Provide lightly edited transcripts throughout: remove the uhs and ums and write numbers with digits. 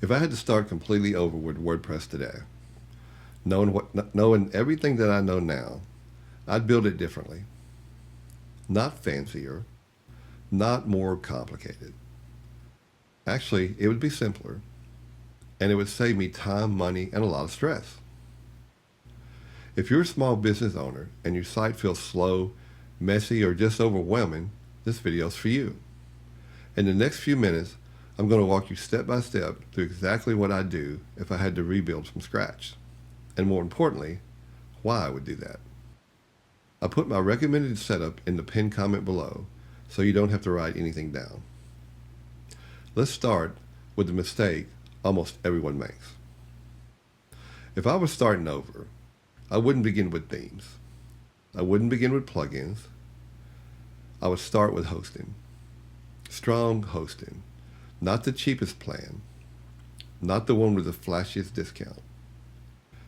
If I had to start completely over with WordPress today, knowing everything that I know now, I'd build it differently. Not fancier, not more complicated. Actually, it would be simpler, and it would save me time, money, and a lot of stress. If you're a small business owner and your site feels slow, messy, or just overwhelming, this video is for you. In the next few minutes, I'm going to walk you step by step through exactly what I'd do if I had to rebuild from scratch. And more importantly, why I would do that. I put my recommended setup in the pinned comment below so you don't have to write anything down. Let's start with the mistake almost everyone makes. If I was starting over, I wouldn't begin with themes. I wouldn't begin with plugins. I would start with hosting. Strong hosting. Not the cheapest plan. Not the one with the flashiest discount.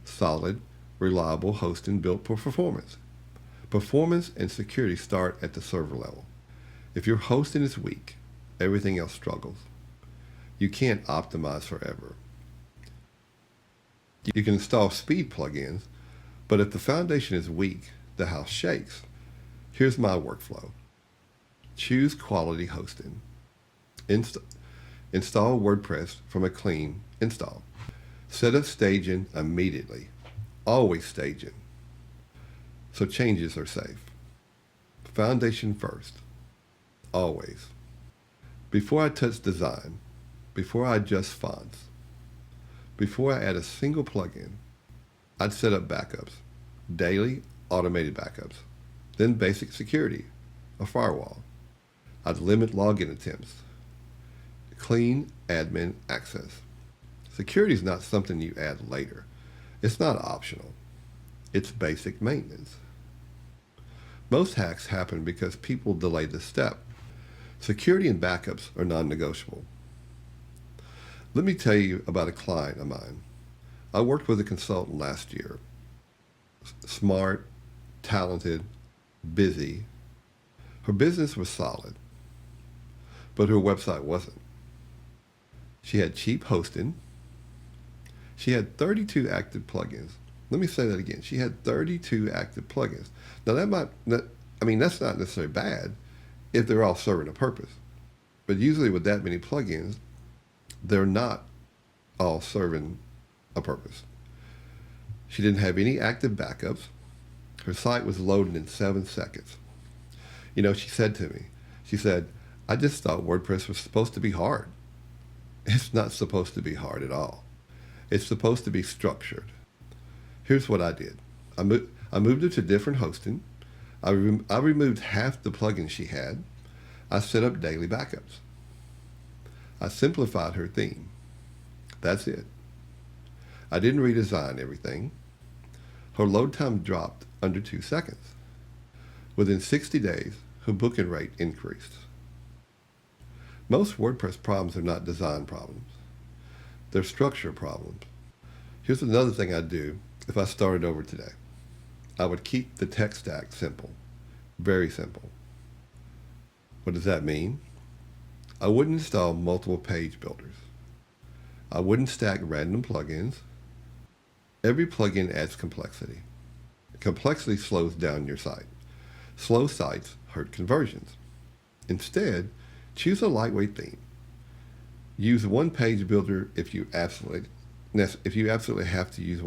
Solid, reliable hosting built for performance. Performance and security start at the server level. If your hosting is weak, everything else struggles. You can't optimize forever. You can install speed plugins, but if the foundation is weak, the house shakes. Here's my workflow. Choose quality hosting. Install WordPress from a clean install. Set up staging immediately. Always staging, so changes are safe. Foundation first. Always. Before I touch design, before I adjust fonts, before I add a single plugin, I'd set up backups. Daily automated backups. Then basic security, a firewall. I'd limit login attempts. Clean admin access. Security is not something you add later. It's not optional. It's basic maintenance. Most hacks happen because people delay this step. Security and backups are non-negotiable. Let me tell you about a client of mine. I worked with a consultant last year. Smart, talented, busy. Her business was solid, but her website wasn't. She had cheap hosting. She had 32 active plugins. Let me say that again. She had 32 active plugins. Now that's not necessarily bad if they're all serving a purpose. But usually with that many plugins, they're not all serving a purpose. She didn't have any active backups. Her site was loading in 7 seconds. She said to me, I just thought WordPress was supposed to be hard. It's not supposed to be hard at all. It's supposed to be structured. Here's what I did. I moved her to different hosting. I removed half the plugins she had. I set up daily backups. I simplified her theme. That's it. I didn't redesign everything. Her load time dropped under 2 seconds. Within 60 days, her booking rate increased. Most WordPress problems are not design problems. They're structure problems. Here's another thing I'd do if I started over today. I would keep the tech stack simple, very simple. What does that mean? I wouldn't install multiple page builders. I wouldn't stack random plugins. Every plugin adds complexity. Complexity slows down your site. Slow sites hurt conversions. Instead, choose a lightweight theme. Use one page builder if you absolutely have to use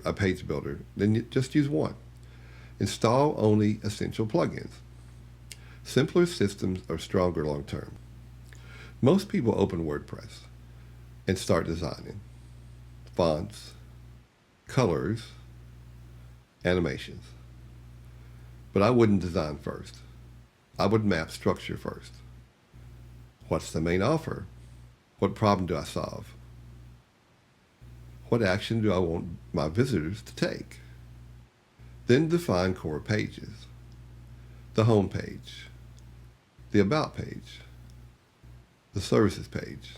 a page builder, then just use one. Install only essential plugins. Simpler systems are stronger long term. Most people open WordPress and start designing fonts, colors, animations. But I wouldn't design first. I would map structure first. What's the main offer? What problem do I solve? What action do I want my visitors to take? Then define core pages. The home page, the about page, the services page,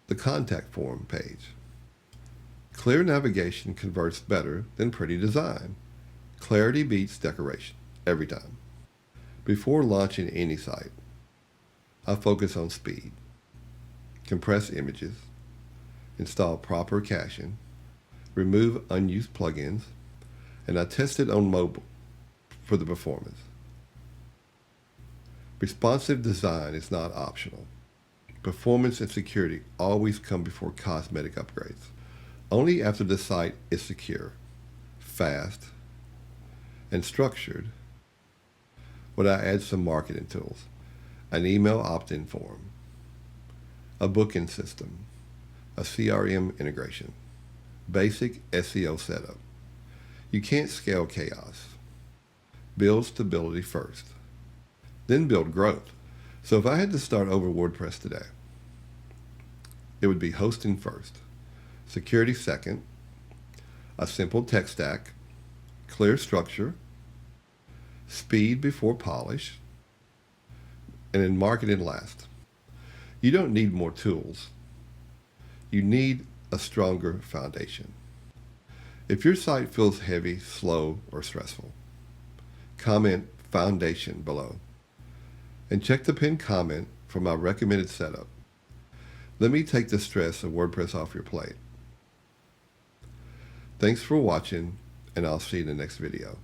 the contact form page. Clear navigation converts better than pretty design. Clarity beats decoration every time. Before launching any site, I focus on speed. compress images, install proper caching, remove unused plugins, and I tested on mobile for the performance. Responsive design is not optional. Performance and security always come before cosmetic upgrades. Only after the site is secure, fast, and structured would I add some marketing tools, an email opt-in form, a booking system, a CRM integration, basic SEO setup. You can't scale chaos. Build stability first, then build growth. So if I had to start over WordPress today, it would be hosting first, security second, a simple tech stack, clear structure, speed before polish, and then marketing last. You don't need more tools. You need a stronger foundation. If your site feels heavy, slow, or stressful, comment foundation below and check the pinned comment for my recommended setup. Let me take the stress of WordPress off your plate. Thanks for watching, and I'll see you in the next video.